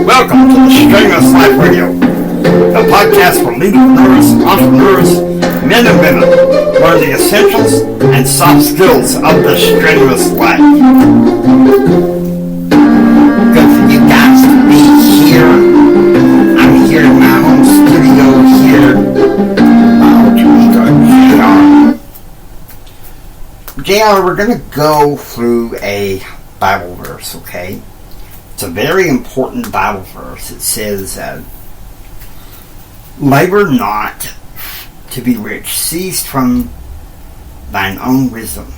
Welcome to the Strenuous Life Radio, the podcast for leaders, entrepreneurs, men and women learn the essentials and soft skills of the strenuous life. Good for you guys to be here. I'm here in my home studio here. My alter ego, JR, we're going to go through a Bible verse, okay? It's a very important Bible verse. It says, labor not to be rich, cease from thine own wisdom.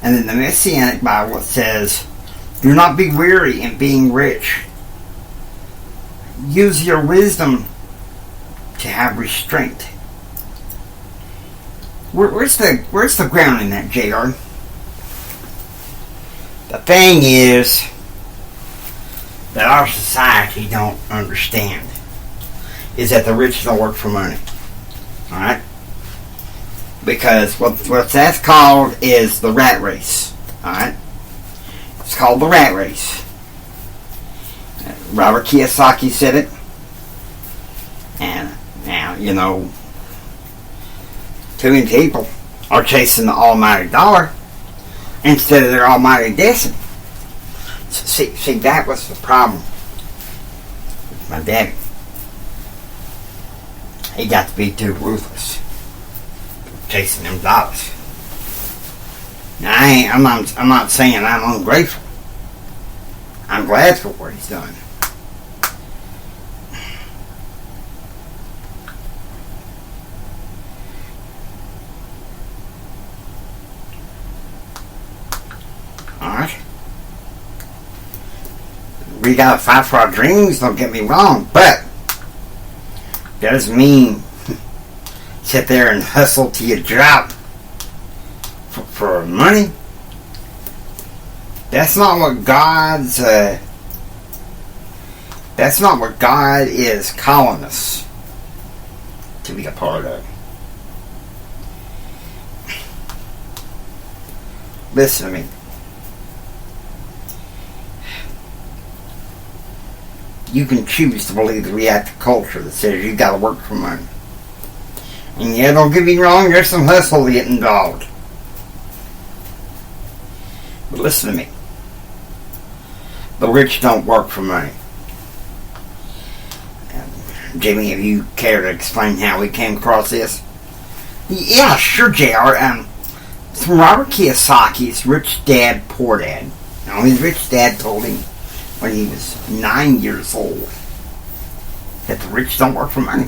And in the Messianic Bible it says, do not be weary in being rich. Use your wisdom to have restraint. Where's the ground in that, JR? The thing is that our society don't understand is that the rich don't work for money. Alright? Because what that's called is the rat race. Alright? It's called the rat race. Robert Kiyosaki said it. And now, too many people are chasing the almighty dollar instead of their almighty destiny. See, that was the problem with my daddy. He got to be too ruthless, chasing them dollars. Now, I'm not saying I'm ungrateful. I'm glad for what he's done. Alright. We gotta fight for our dreams, don't get me wrong, but that doesn't mean sit there and hustle till you drop for money. That's not what God is calling us to be a part of. Listen to me. You can choose to believe the reactive culture that says you gotta work for money. And yeah, don't get me wrong, there's some hustle to get involved. But listen to me. The rich don't work for money. Jimmy, if you care to explain how we came across this? Yeah, sure, JR. It's from Robert Kiyosaki's Rich Dad, Poor Dad. Now, his rich dad told him when he was 9 years old that the rich don't work for money.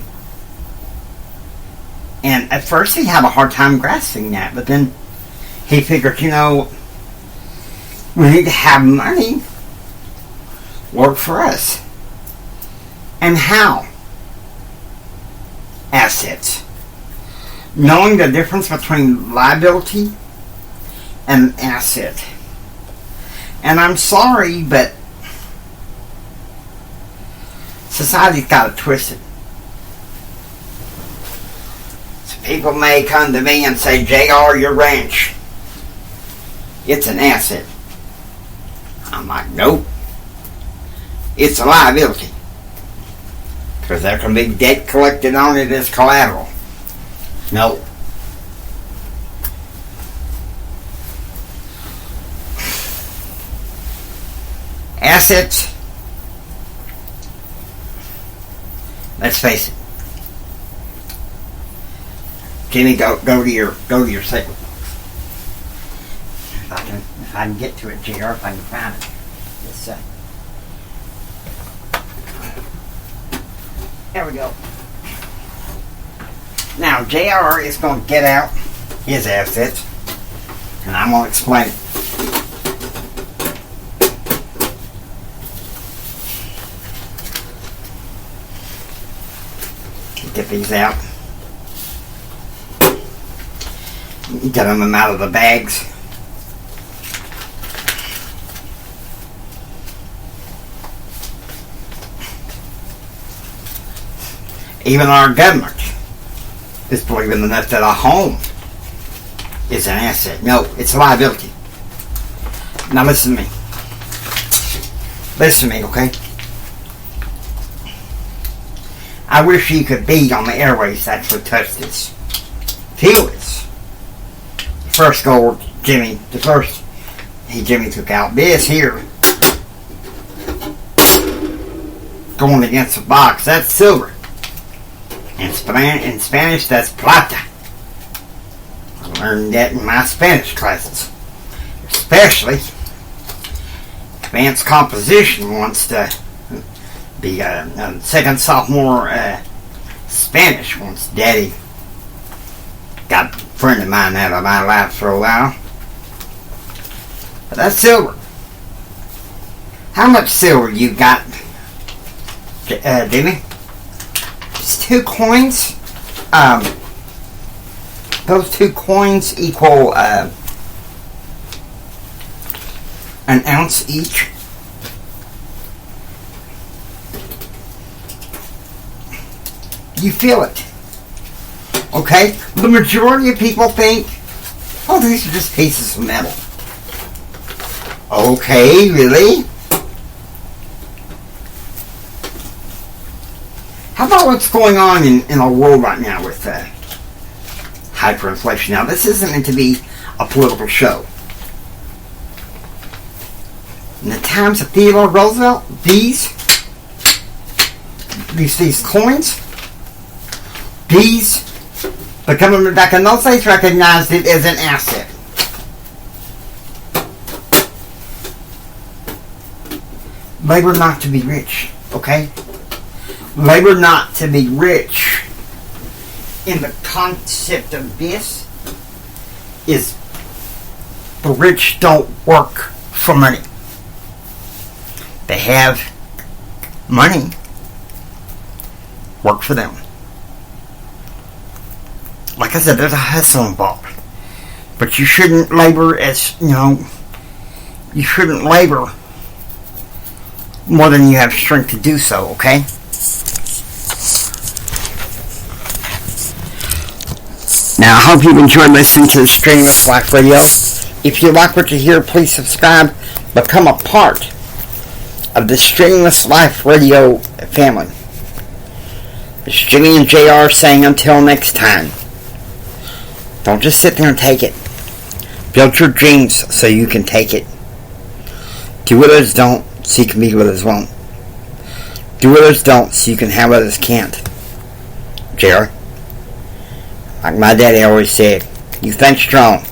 And at first he had a hard time grasping that, but then he figured, we need to have money work for us. And how? Assets. Knowing the difference between liability and asset. And I'm sorry, but society's got it twisted. So people may come to me and say, JR, your ranch, it's an asset. I'm like, nope. It's a liability. Because there can be debt collected on it as collateral. Nope. Assets, let's face it. Jimmy, go to your statement box. If I can get to it, JR, if I can find it. Just a sec. There we go. Now, JR is going to get out his assets, and I'm going to explain it. Get these out. Get them out of the bags. Even our government is believing enough that a home is an asset. No, it's a liability. Now listen to me. Listen to me, okay? I wish he could be on the airways to actually touch this. Feel this. First goal, Jimmy took out this here. Going against the box, that's silver. In Spanish, that's plata. I learned that in my Spanish classes. Especially, advanced composition wants to be a second sophomore Spanish once Daddy got a friend of mine out of my life for a while. But that's silver. How much silver you got, Jimmy? Just 2 coins. Those 2 coins equal an ounce each. You feel it. Okay? The majority of people think, oh, these are just pieces of metal. Okay, really? How about what's going on in the world right now with hyperinflation? Now, this isn't meant to be a political show. In the times of Theodore Roosevelt, these coins, the government back in those days recognized it as an asset. Labor not to be rich, okay? Labor not to be rich. In the concept of this is the rich don't work for money. They have money work for them. Like I said, there's a hustle involved. But you shouldn't labor you shouldn't labor more than you have strength to do so, okay? Now, I hope you've enjoyed listening to the Streamless Life Radio. If you like what you hear, please subscribe. Become a part of the Streamless Life Radio family. It's Jimmy and JR saying until next time. Don't just sit there and take it. Build your dreams so you can take it. Do what others don't so you can be what others won't. Do what others don't so you can have what others can't. JR, like my daddy always said, you think strong,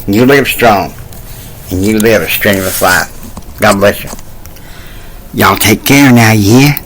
and you live strong, and you live a strenuous life. God bless you. Y'all take care now, you hear?